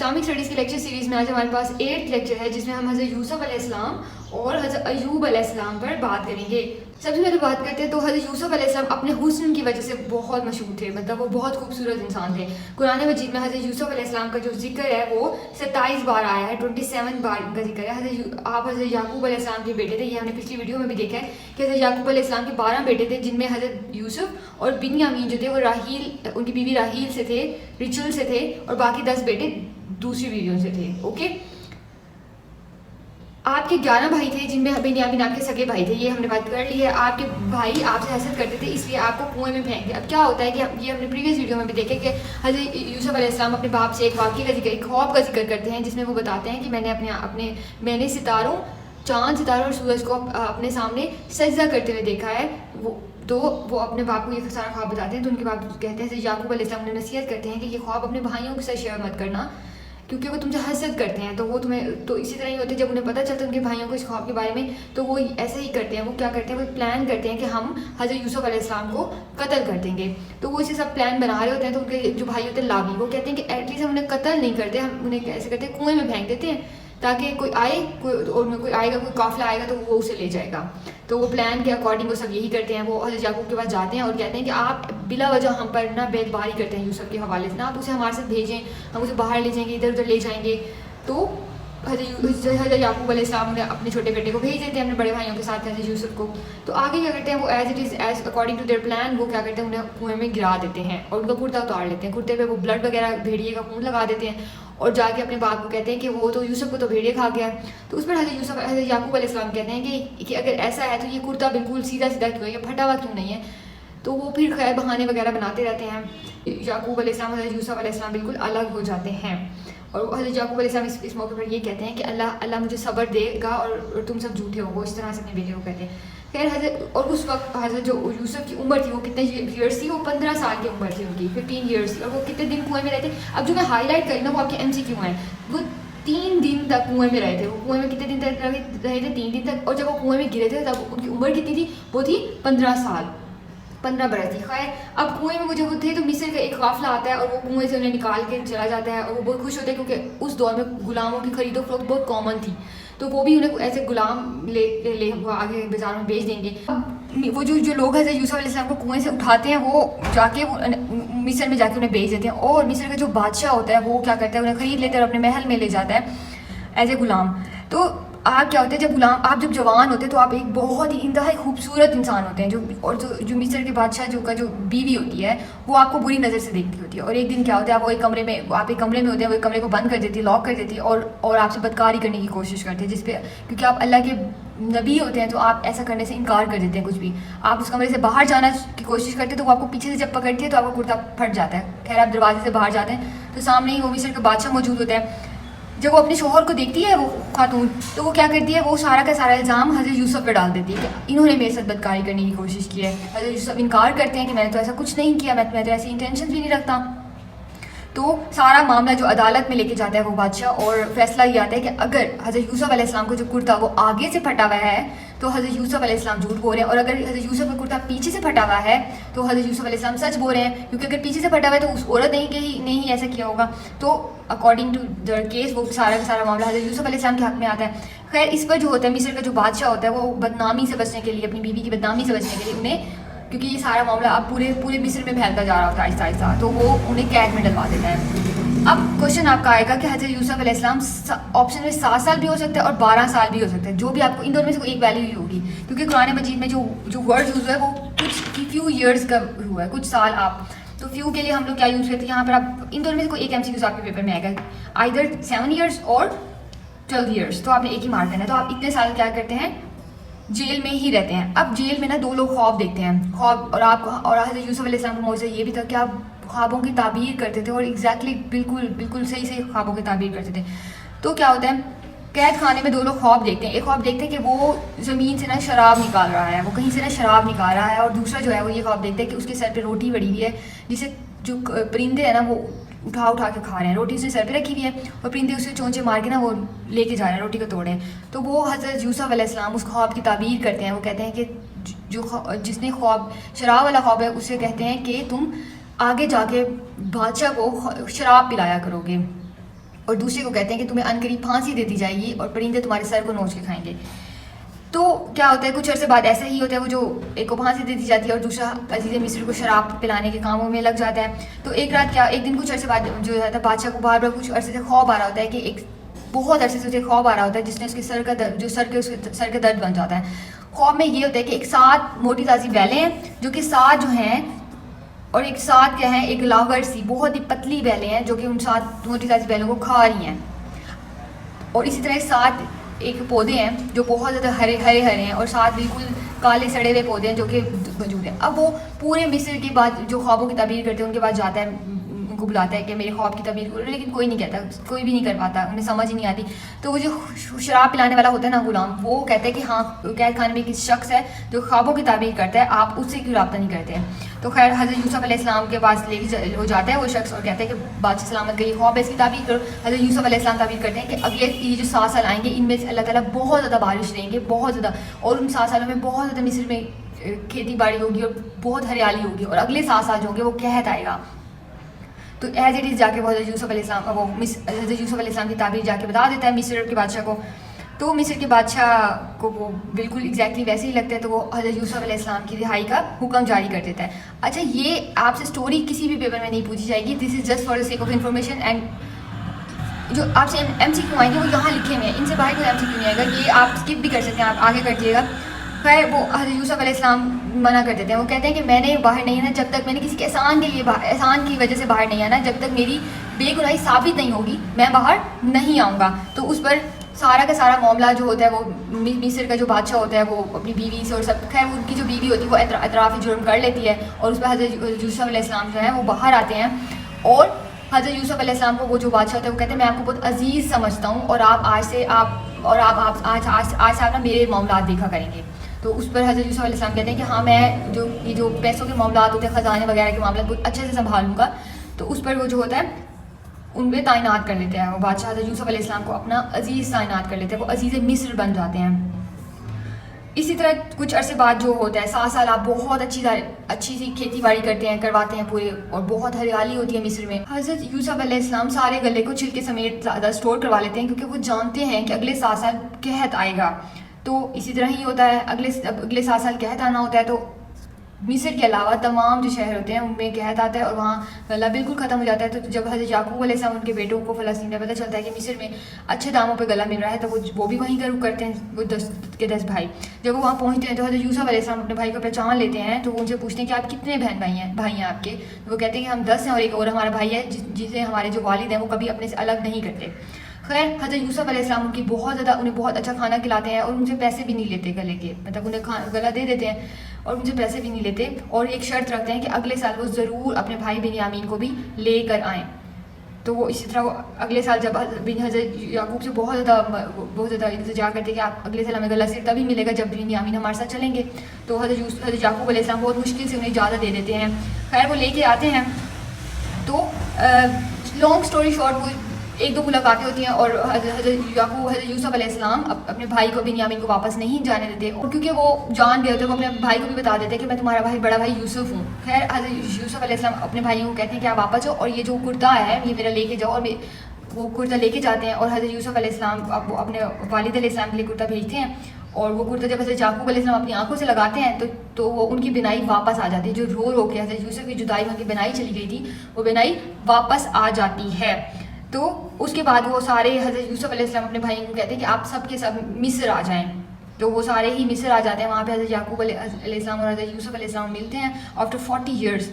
Islamic studies کی lecture series میں آج ہمارے پاس 8th لیکچر ہے جس میں ہم حضرت یوسف علیہ السلام اور حضرت ایوب علیہ السلام پر بات کریں گے. سب سے پہلے بات کرتے ہیں تو حضرت یوسف علیہ السلام اپنے حسن کی وجہ سے بہت مشہور تھے, مطلب وہ بہت خوبصورت انسان تھے. قرآن مجید میں حضرت یوسف علیہ السلام کا جو ذکر ہے وہ 27 بار آیا ہے, 27 بار ان کا ذکر ہے. آپ حضرت یعقوب علیہ السلام کے بیٹے تھے, یہ ہم نے پچھلی ویڈیو میں بھی دیکھا ہے کہ حضرت یعقوب علیہ السلام کے 12 بیٹے تھے, جن میں حضرت یوسف اور بنیامین جو تھے وہ راحیل, ان کی بیوی راحیل سے تھے, رچل سے تھے, اور باقی 10 بیٹے دوسری بیویوں سے تھے. اوکے, آپ کے 11 بھائی تھے جن میں بنیامین آپ کے سگے بھائی تھے, یہ ہم نے بات کر لی ہے. آپ کے بھائی آپ سے حسد کرتے تھے اس لیے آپ کو کنویں میں پھینک دیا. اب کیا ہوتا ہے کہ یہ ہم نے پریویس ویڈیو میں بھی دیکھا کہ حضرت یوسف علیہ السلام اپنے باپ سے ایک واقعے کا ذکر, ایک خواب کا ذکر کرتے ہیں جس میں وہ بتاتے ہیں کہ میں نے ستاروں, چاند, ستاروں اور سورج کو اپنے سامنے سجدہ کرتے ہوئے دیکھا ہے. تو وہ اپنے باپ کو یہ سارا خواب بتاتے ہیں. تو ان کے باپ کہتے ہیں یعقوب علیہ السلام نے نصیحت کرتے ہیں کہ یہ خواب اپنے بھائیوں کے ساتھ شیئر مت کرنا کیونکہ وہ تم سے حسد کرتے ہیں. تو وہ تمہیں تو اسی طرح ہی ہوتے ہیں جب انہیں پتہ چلتا ہے ان کے بھائیوں کو اس خواب کے بارے میں, تو وہ ایسے ہی کرتے ہیں. وہ کیا کرتے ہیں, وہ پلان کرتے ہیں کہ ہم حضرت یوسف علیہ السلام کو قتل کر دیں گے. تو وہ اسے سب پلان بنا رہے ہوتے ہیں. تو ان کے جو بھائی ہوتے ہیں لاوی, وہ کہتے ہیں کہ ایٹ لیسٹ ہم انہیں قتل نہیں کرتے, ہم انہیں ایسے کرتے ہیں کنویں میں پھینک دیتے ہیں تاکہ کوئی آئے, کوئی آئے گا, کوئی قافلہ آئے گا تو وہ اسے لے جائے گا. تو وہ پلان کے اکارڈنگ وہ سب یہی کرتے ہیں. وہ حضرت یعقوب کے پاس جاتے ہیں اور کہتے ہیں کہ آپ بلا وجہ ہم پر نہ بیت باری کرتے ہیں یوسف کے حوالے سے, نہ آپ اسے ہمارے ساتھ بھیجیں, ہم اسے باہر لے جائیں گے, ادھر ادھر لے جائیں گے. تو حضرت یعقوب علیہ السلام نے اپنے چھوٹے بیٹے کو بھیج دیتے ہیں اپنے بڑے بھائیوں کے ساتھ حضرت یوسف کو. تو آگے کیا کرتے ہیں, وہ as it is as according to their plan وہ کیا کرتے ہیں, انہیں کنویں میں گرا دیتے ہیں اور ان کا کرتا اتار لیتے ہیں. کرتے پہ وہ بلڈ وغیرہ بھیڑیے کا خون لگا دیتے ہیں اور جا کے اپنے باپ کو کہتے ہیں کہ وہ تو یوسف کو تو بھیڑیے کھا گیا. تو اس پر حضرت یعقوب علیہ السلام کہتے ہیں کہ اگر ایسا ہے تو یہ کرتا بالکل سیدھا سیدھا کیوں ہے, یہ پھٹا ہوا کیوں نہیں ہے. تو وہ پھر خیر بہانے وغیرہ بناتے رہتے ہیں. یعقوب علیہ السلام اور حضرت یوسف علیہ السلام بالکل الگ ہو جاتے ہیں. اور حضرت یعقوب علیہ السلام اس موقع پر یہ کہتے ہیں کہ اللہ مجھے صبر دے گا اور تم سب جھوٹے ہو. وہ اس طرح سے اپنے بیٹے کو کہتے ہیں. خیر حضرت, اور اس وقت حضرت جو یوسف کی عمر تھی وہ کتنے ایئرس تھی, وہ 15 سال کی عمر تھی ان کی, 15 ایئرس تھی. اور وہ کتنے دن کنویں میں رہتے. اب جو میں ہائی لائٹ کری نا وہ آپ کے MCQ ہیں. وہ 3 دن تک کنویں میں رہے تھے. وہ کنویں میں کتنے دن تک رہے تھے, 3 دن تک. اور جب وہ کنویں میں گرے تھے تب ان کی عمر کتنی تھی, وہ تھی 15 سال, 15 برس تھی. خیر اب کنویں میں وہ جب وہ تھے تو مصر کا ایک قافلہ آتا ہے اور وہ کنویں سے انہیں نکال کے چلا جاتا ہے. اور وہ بہت خوش ہوتے ہیں کیونکہ اس دور میں غلاموں کی خرید و فروخت بہت کامن تھی. تو وہ بھی انہیں ایسے غلام لے وہ آگے بازار میں بیچ دیں گے. وہ جو لوگ حضرت یوسف علیہ السلام کو کنویں سے اٹھاتے ہیں وہ جا کے مصر میں جا کے انہیں بیچ دیتے ہیں. اور مصر کا جو بادشاہ ہوتا ہے وہ کیا کرتا ہے, انہیں خرید لیتا ہے اور اپنے محل میں لے جاتا ہے ایز اے غلام. تو آپ کیا ہوتے ہیں, آپ جب جوان ہوتے ہیں تو آپ ایک بہت ہی انتہائی خوبصورت انسان ہوتے ہیں. جو مصر کے بادشاہ جو بیوی ہوتی ہے وہ آپ کو بری نظر سے دیکھتی ہوتی ہے. اور ایک دن کیا ہوتا ہے, آپ ایک کمرے میں ہوتے ہیں, وہ ایک کمرے کو بند کر دیتی ہے, لاک کر دیتی ہے اور آپ سے بدکاری کرنے کی کوشش کرتے ہیں, جس پہ کیونکہ آپ اللہ کے نبی ہوتے ہیں تو آپ ایسا کرنے سے انکار کر دیتے ہیں کچھ بھی. آپ اس کمرے سے باہر جانا کی کوشش کرتے ہیں تو وہ آپ کو پیچھے سے جب پکڑتی ہے تو آپ کا کرتا پھٹ جاتا ہے. خیر آپ دروازے سے باہر جاتے ہیں تو سامنے ہی وہ مصر کا بادشاہ موجود ہوتا ہے. جب وہ اپنے شوہر کو دیکھتی ہے وہ خاتون, تو وہ کیا کرتی ہے, وہ سارا کا سارا الزام حضرت یوسف پہ ڈال دیتی ہے کہ انہوں نے میرے ساتھ بدکاری کرنے کی کوشش کی ہے. حضرت یوسف انکار کرتے ہیں کہ میں نے تو ایسا کچھ نہیں کیا, میں تو ایسی انٹینشن بھی نہیں رکھتا. تو سارا معاملہ جو عدالت میں لے کے جاتا ہے وہ بادشاہ, اور فیصلہ یہ آتا ہے کہ اگر حضرت یوسف علیہ السلام کو جو کرتا وہ آگے سے پھٹا ہوا ہے تو حضرت یوسف علیہ السلام جھوٹ بول رہے ہیں, اور اگر حضرت یوسف کا کرتا پیچھے سے پھٹا ہوا ہے تو حضرت یوسف علیہ السلام سچ بول رہے ہیں, کیونکہ اگر پیچھے سے پھٹا ہوا ہے تو اس عورت نہیں ایسا کیا ہوگا. تو اکارڈنگ ٹو در کیس وہ سارا کا سارا معاملہ حضرت یوسف علیہ السلام کے حق میں آتا ہے. خیر اس پر جو ہوتا ہے مصر کا جو بادشاہ ہوتا ہے وہ بدنامی سے بچنے کے لیے, اپنی بیوی کی بدنامی سے بچنے کے لیے انہیں, کیونکہ یہ سارا معاملہ اب پورے مصر میں پھیلتا جا رہا ہوتا ہے آہستہ آہستہ, تو وہ انہیں قید میں ڈلوا دیتا ہے. اب کوشچن آپ کا آئے گا کہ حضرت یوسف علیہ السلام آپشن میں 7 سال بھی ہو سکتا ہے اور 12 سال بھی ہو سکتا ہے, جو بھی آپ کو ان دونوں میں سے کوئی ایک ویلیو ہی ہوگی, کیونکہ قرآن مجید میں جو ورڈ یوز ہوا ہے وہ کچھ فیو ایئرس کا ہوا ہے, کچھ سال. آپ تو فیو کے لیے ہم لوگ کیا یوز کرتے ہیں یہاں پر, آپ ان دونوں میں سے کوئی ایک MCQ آپ کے پیپر میں آئے گا, آئدر 7 ایئرس اور 12 ایئرس, تو آپ نے ایک ہی مارک کرنا ہے. تو آپ اتنے سال کیا کرتے ہیں, جیل میں ہی رہتے ہیں. اب جیل میں نا 2 لوگ خواب دیکھتے ہیں, خواب, اور حضرت یوسف علیہ السلام کا معجزہ یہ بھی تھا کہ آپ خوابوں کی تعبیر کرتے تھے, اور ایگزیکٹلی بالکل صحیح خوابوں کی تعبیر کرتے تھے. تو کیا ہوتا ہے, قید خانے میں 2 لوگ خواب دیکھتے ہیں. ایک خواب دیکھتے ہیں کہ وہ زمین سے نا شراب نکال رہا ہے, وہ کہیں سے نا شراب نکال رہا ہے, اور دوسرا جو ہے وہ یہ خواب دیکھتے ہیں کہ اس کے سر پہ روٹی پڑی ہوئی ہے, جسے جو پرندے ہیں نا وہ اٹھا کے کھا رہے ہیں. روٹی اس نے سر پہ رکھی ہوئی ہے اور پرندے اسے چونچے مار کے نا وہ لے کے جا رہے ہیں, روٹی کو توڑے ہیں. تو وہ حضرت یوسف علیہ السلام اس خواب کی تعبیر کرتے ہیں. وہ کہتے ہیں کہ جس نے خواب شراب والا خواب ہے اسے کہتے ہیں کہ تم آگے جا کے بادشاہ کو شراب پلایا کرو گے. اور دوسرے کو کہتے ہیں کہ تمہیں عنقریب پھانسی دے دی جائے گی اور پرندے تمہارے سر کو نوچ کے کھائیں گے. تو کیا ہوتا ہے کچھ عرصے بعد ایسا ہی ہوتا ہے, وہ جو ایک کو پھانسی دے دی جاتی ہے اور دوسرا عزیز مصر کو شراب پلانے کے کاموں میں لگ جاتا ہے. تو ایک دن کچھ عرصے بعد جو ہے بادشاہ کو بار بار کچھ عرصے سے خواب آ رہا ہوتا ہے کہ ایک بہت عرصے سے اسے خواب آ رہا ہوتا ہے جس نے اس کے سر کا درد بن جاتا ہے. خواب میں یہ ہوتا ہے کہ ایک 7 موٹی تازی بیلیں ہیں جو کہ 7 جو ہیں, اور ایک 7 کیا ہیں, ایک لاغر سی بہت ہی پتلی بیلیں ہیں جو کہ ان 7 موٹی تازی بیلوں کو کھا رہی ہیں. اور اسی طرح 7 ایک پودے ہیں جو بہت زیادہ ہرے ہیں, اور 7 بالکل کالے سڑے ہوئے پودے ہیں جو کہ موجود ہیں. اب وہ پورے مصر کے بعد جو خوابوں کی تعبیر کرتے ہیں ان کے بعد جاتا ہے, ان کو بلاتا ہے کہ میرے خواب کی تعبیر کرو, لیکن کوئی نہیں کہتا, کوئی بھی نہیں کر پاتا, انہیں سمجھ ہی نہیں آتی. تو وہ جو شراب پلانے والا ہوتا ہے نا غلام, وہ کہتا ہے کہ ہاں قید خانے میں ایک شخص ہے جو خوابوں کی تعبیر کرتا ہے, آپ اس سے کیوں رابطہ نہیں کرتے ہیں. تو خیر حضرت یوسف علیہ السلام کے پاس لے کے ہو جاتا ہے وہ شخص اور کہتا ہے کہ بادشاہ سلامت کا یہ خواب ہے, اس کی تعبیر کرو. حضرت یوسف علیہ السلام تعبیر کرتے ہیں کہ اگلے یہ جو 7 سال آئیں گے ان میں سے اللہ تعالیٰ بہت زیادہ بارش دیں گے, بہت زیادہ, اور ان 7 سالوں میں بہت زیادہ مصر میں کھیتی باڑی ہوگی اور بہت ہریالی ہوگی, اور اگلے 7 سال جو ہوں گے وہ قحط آئے گا. تو ایز اٹ از جا کے وہ حضرت یوسف علیہ السلام کی تعبیر جا کے بتا دیتا ہے مصر کے بادشاہ کو. تو مصر کے بادشاہ کو وہ بالکل ایگزیکٹلی ویسے ہی لگتا ہے, تو وہ حضرت یوسف علیہ السلام کی رہائی کا حکم جاری کر دیتا ہے. اچھا, یہ آپ سے اسٹوری کسی بھی پیپر میں نہیں پوچھی جائے گی, this is just for the sake of information. And جو آپ سے ایم سی کیو آئیں گے وہ یہاں لکھے ہوئے ہیں, ان سے باہر کوئی ایم سی کیو نہیں آئے گا, یہ آپ اسکپ بھی کر سکتے ہیں, آپ آگے کر دیجیے گا. خیر وہ حضرت یوسف علیہ السلام منع کر دیتے ہیں, وہ کہتے ہیں کہ میں نے باہر نہیں آنا جب تک, میں نے کسی کے احسان کی وجہ سے باہر نہیں آنا, جب تک میری بے گناہی ثابت نہیں ہوگی میں باہر نہیں آؤں گا. تو اس پر سارا کا سارا معاملہ جو ہوتا ہے وہ مصر کا جو بادشاہ ہوتا ہے وہ اپنی بیوی سے اور سب, خیر ان کی جو بیوی ہوتی ہے وہ اعتراف جرم کر لیتی ہے, اور اس پہ حضرت یوسف علیہ السلام جو ہے وہ باہر آتے ہیں. اور حضرت یوسف علیہ السلام کو وہ جو بادشاہ ہوتا ہے وہ کہتے ہیں میں آپ کو بہت عزیز سمجھتا ہوں, اور آپ آج سے آپ نا میرے معاملات دیکھا کریں گے. تو اس پر حضرت یوسف علیہ السلام کہتے ہیں کہ ہاں میں یہ جو پیسوں کے معاملات ہوتے ہیں, خزانے وغیرہ کے معاملات بہت اچھے سے سنبھالوں گا. تو اس پر وہ جو ہوتا ہے ان پہ تعینات کر لیتے ہیں, وہ بادشاہ حضرت یوسف علیہ السلام کو اپنا عزیز تعینات کر لیتے ہیں, وہ عزیز مصر بن جاتے ہیں. اسی طرح کچھ عرصے بعد جو ہوتا ہے 7 سال آپ بہت اچھی سی کھیتی باڑی کرواتے ہیں پورے, اور بہت ہریالی ہوتی ہے مصر میں. حضرت یوسف علیہ السلام سارے غلے کو چھلکے سمیت زیادہ اسٹور کروا لیتے ہیں کیونکہ وہ جانتے ہیں کہ اگلے 7 سال قحط آئے گا. تو اسی طرح ہی ہوتا ہے, اگلے 7 سال قحط آنا ہوتا ہے, تو مصر کے علاوہ تمام جو شہر ہوتے ہیں ان میں قحط آتا ہے اور وہاں غلہ بالکل ختم ہو جاتا ہے. تو جب حضرت یعقوب علیہ السلام ان کے بیٹوں کو فلسطین میں پتہ چلتا ہے کہ مصر میں اچھے داموں پہ غلہ مل رہا ہے, تو وہ بھی وہیں کا رخ کرتے ہیں, وہ 10 بھائی. جب وہ وہاں پہنچتے ہیں تو حضرت یوسف علیہ السلام اپنے بھائی کو پہچان لیتے ہیں, تو وہ ان سے پوچھتے ہیں کہ آپ کتنے بہن بھائی ہیں آپ کے. تو وہ کہتے ہیں کہ ہم 10 ہیں اور ایک اور ہمارا بھائی ہے جسے ہمارے جو والد ہیں وہ کبھی اپنے سے الگ نہیں کرتے. خیر حضرت یوسف علیہ السلام انہیں بہت اچھا کھانا کھلاتے ہیں, اور ان سے پیسے بھی نہیں لیتے گلے کے, مطلب انہیں غلہ دے دیتے ہیں اور ان سے پیسے بھی نہیں لیتے, اور ایک شرط رکھتے ہیں کہ اگلے سال وہ ضرور اپنے بھائی بنیامین کو بھی لے کر آئیں. تو وہ اسی طرح اگلے سال جب حضرت یعقوب سے بہت زیادہ التجا کرتے کہ آپ اگلے سال ہمیں غلہ صرف تبھی ملے گا جب بنیامین ہمارے ساتھ چلیں گے. تو حضرت یعقوب علیہ السلام بہت مشکل سے انہیں اجازت دے دیتے ہیں. خیر وہ لے کے آتے ہیں. تو لانگ اسٹوری شارٹ, وہ 1-2 ملاقاتیں ہوتی ہیں, اور حضرت یوسف علیہ السلام اپنے بھائی کو بنیامین کو واپس نہیں جانے دیتے, اور کیونکہ وہ جان گئے ہوتے ہیں وہ اپنے بھائی کو بھی بتا دیتے ہیں کہ میں تمہارا بڑا بھائی یوسف ہوں. خیر حضرت یوسف علیہ السلام اپنے بھائیوں کو کہتے ہیں کہ آپ واپس جاؤ, اور یہ جو کرتا ہے یہ میرا لے کے جاؤ, اور وہ کرتا لے کے جاتے ہیں. اور حضرت یوسف علیہ السلام اپنے والد علیہ السلام کے لیے کرتا بھیجتے ہیں, اور وہ کرتا جب حضرت یعقوب علیہ السلام اپنی آنکھوں سے لگاتے ہیں تو وہ ان کی بنائی واپس آ جاتی ہے, جو رو کے حضرت یوسف کی جدائی میں کی بنائی چلی گئی تھی وہ بنائی واپس آ جاتی ہے. تو اس کے بعد وہ سارے حضرت یوسف علیہ السلام اپنے بھائیوں کو کہتے ہیں کہ آپ سب کے سب مصر آ جائیں. تو وہ سارے ہی مصر آ جاتے ہیں. وہاں پہ حضرت یعقوب علیہ السلام اور حضرت یوسف علیہ السلام ملتے ہیں آفٹر 40 ایئرس.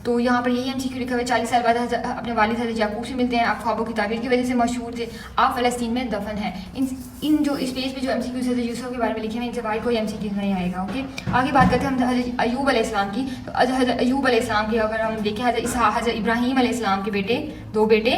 تو یہاں پر یہی MCQ لکھا ہوا ہے 40 سال بعد اپنے والد حضرت یعقوب سے ملتے ہیں. آپ خوابوں کی تعبیر کی وجہ سے مشہور تھے, آپ فلسطین میں دفن ہیں. ان جو اس پیج پہ جو MCQ حضرت یوسف کے بارے میں لکھے ہیں ان سے باہر کوئی MCQ نہیں آئے گا. اوکے, آگے بات کرتے ہیں ہم حضرت ایوب علیہ السلام کی. تو حضرت ایوب علیہ السلام کی اگر ہم دیکھیں, حضرت ابراہیم علیہ السلام کے دو بیٹے,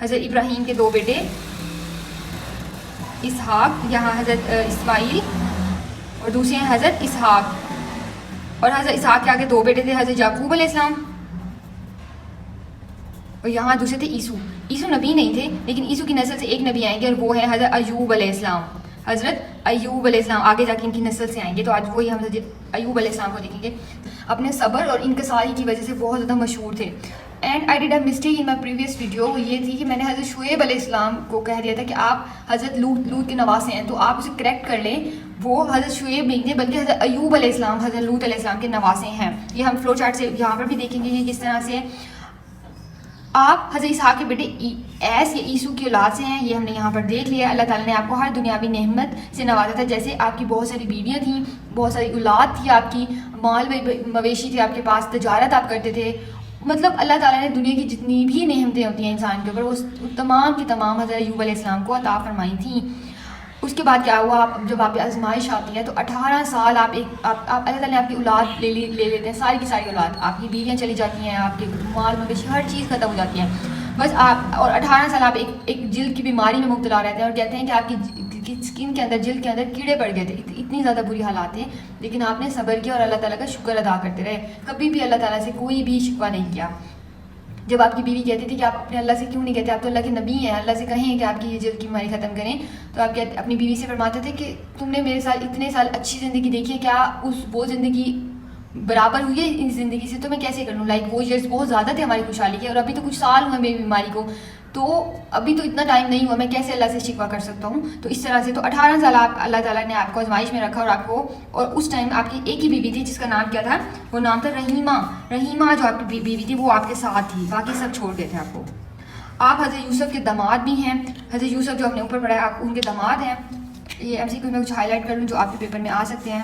حضرت ابراہیم کے 2 بیٹے اسحاق, یہاں حضرت اسماعیل, اور دوسرے ہیں حضرت اسحاق. اور حضرت اسحاق کے آگے 2 بیٹے تھے حضرت یعقوب علیہ السلام, اور یہاں دوسرے تھے عیسو نبی نہیں تھے, لیکن عیسو کی نسل سے ایک نبی آئیں گے, اور وہ ہے حضرت ایوب علیہ السلام. حضرت ایوب علیہ السلام آگے جا کے ان کی نسل سے آئیں گے. تو آج وہی ہم حضرت ایوب علیہ السلام کو دیکھیں گے. اپنے صبر اور انکساری کی وجہ سے بہت زیادہ مشہور تھے. And I did a mistake in my previous video. وہ یہ تھی کہ میں نے حضرت شعیب علیہ السلام کو کہہ دیا تھا کہ آپ حضرت لوط کے نواسے ہیں, تو آپ اسے کریکٹ کر لیں. وہ حضرت شعیب نہیں تھے بلکہ حضرت ایوب علیہ السلام حضرت لوط علیہ السلام کے نواسے ہیں. یہ ہم فلو چارٹ سے یہاں پر بھی دیکھیں گے کہ کس طرح سے آپ حضرت اسحاق کے بیٹے ایس یا عیسو کی اولاد سے ہیں. یہ ہم نے یہاں پر دیکھ لیا. اللہ تعالیٰ نے آپ کو ہر دنیاوی نعمت سے نوازا تھا, جیسے آپ کی بہت ساری بیویاں تھیں, بہت ساری اولاد تھی, آپ کی مال مویشی تھے آپ کے پاس, تجارت آپ کرتے تھے. مطلب اللہ تعالیٰ نے دنیا کی جتنی بھی نعمتیں ہوتی ہیں انسان کے اوپر وہ تمام کی تمام حضرت ایوب علیہ السلام کو عطا فرمائی تھیں. اس کے بعد کیا ہوا, آپ جب آپ پہ آزمائش آتی ہے تو 18 سال آپ اللہ تعالیٰ نے آپ کی اولاد لے لیتے ہیں, ساری کی ساری اولاد, آپ کی بیویاں چلی جاتی ہیں, آپ کے مال مویشی ہر چیز ختم ہو جاتی ہے بس آپ, اور 18 سال آپ ایک جلد کی بیماری میں مبتلا رہتے ہیں, اور کہتے ہیں کہ آپ کی اسکن کے اندر, جلد کے اندر کیڑے پڑ گئے تھے. اتنی زیادہ بری حالات ہیں, لیکن آپ نے صبر کیا اور اللہ تعالیٰ کا شکر ادا کرتے رہے. کبھی بھی اللہ تعالیٰ سے کوئی بھی شکوہ نہیں کیا. جب آپ کی بیوی کہتی تھی کہ آپ اپنے اللہ سے کیوں نہیں کہتے, آپ تو اللہ کے نبی ہیں, اللہ سے کہیں کہ آپ کی یہ جلد کی بیماری ختم کریں, تو آپ اپنی بیوی سے فرماتے تھے کہ تم نے میرے ساتھ اتنے سال اچھی زندگی دیکھی ہے, کیا وہ زندگی برابر ہوئی ہے ان زندگی سے, تو میں کیسے کر لوں. لائک وہ ایئرس بہت زیادہ تھے ہماری خوشحالی کے, اور ابھی تو کچھ سال ہوئے میری بیماری کو, تو ابھی تو اتنا ٹائم نہیں ہوا, میں کیسے اللہ سے شکوہ کر سکتا ہوں. تو اس طرح سے تو 18 سال آپ اللہ تعالیٰ نے آپ کو آزمائش میں رکھا, اور آپ کو, اور اس ٹائم آپ کی ایک ہی بیوی تھی جس کا نام کیا تھا, وہ نام تھا رحیمہ. رحیمہ جو آپ کی بیوی تھی وہ آپ کے ساتھ تھی, باقی سب چھوڑ گئے تھے آپ کو. آپ حضرت یوسف کے داماد بھی ہیں. حضرت یوسف جو آپ نے اوپر پڑھا ہے آپ ان کے داماد ہیں. یہ ایم سی کیو میں کچھ ہائی لائٹ کر لوں جو آپ کے پیپر میں آ سکتے ہیں.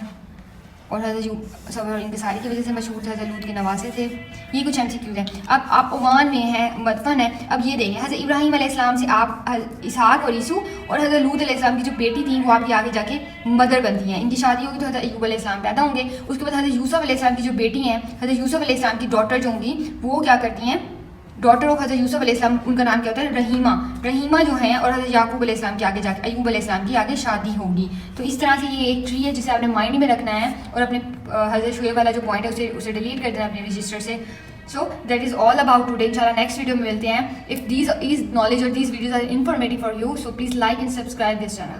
اور حضرت صبر ان کے سارے کی وجہ سے مشہور تھے, حضرت لوط کے نواسے تھے. یہ کچھ ایم سی کیوز ہیں. اب آپ عمان میں ہیں, مدفن ہے. اب یہ دیکھیں حضرت ابراہیم علیہ السلام سے آپ اسحاق اور عیسو اور حضرت لوط علیہ السلام کی جو بیٹی تھیں وہ آپ کی آگے جا کے مدر بنتی ہیں. ان کی شادی ہوگی تو حضرت ایوب علیہ السلام پیدا ہوں گے. اس کے بعد حضرت یوسف علیہ السلام کی جو بیٹی ہیں, حضرت یوسف علیہ السلام کی ڈاٹر جو ہوں گی وہ کیا کرتی ہیں, ڈاٹر آف حضرت یوسف علیہ السلام, ان کا نام کیا ہوتا ہے رحیمہ. رحیمہ جو ہیں, اور حضرت یعقوب علیہ السلام کی آگے جا کے ایوب علیہ السلام کی آگے شادی ہوگی. تو اس طرح سے یہ ایک ٹری ہے جسے آپ نے مائنڈ میں رکھنا ہے, اور اپنے حضرت شعیب والا جو پوائنٹ ہے اسے ڈیلیٹ کر دینا اپنے رجسٹر سے. So that is all about today. Inshallah next video میں ملتے ہیں. If these knowledge or these videos are informative for you, so please like and subscribe this channel.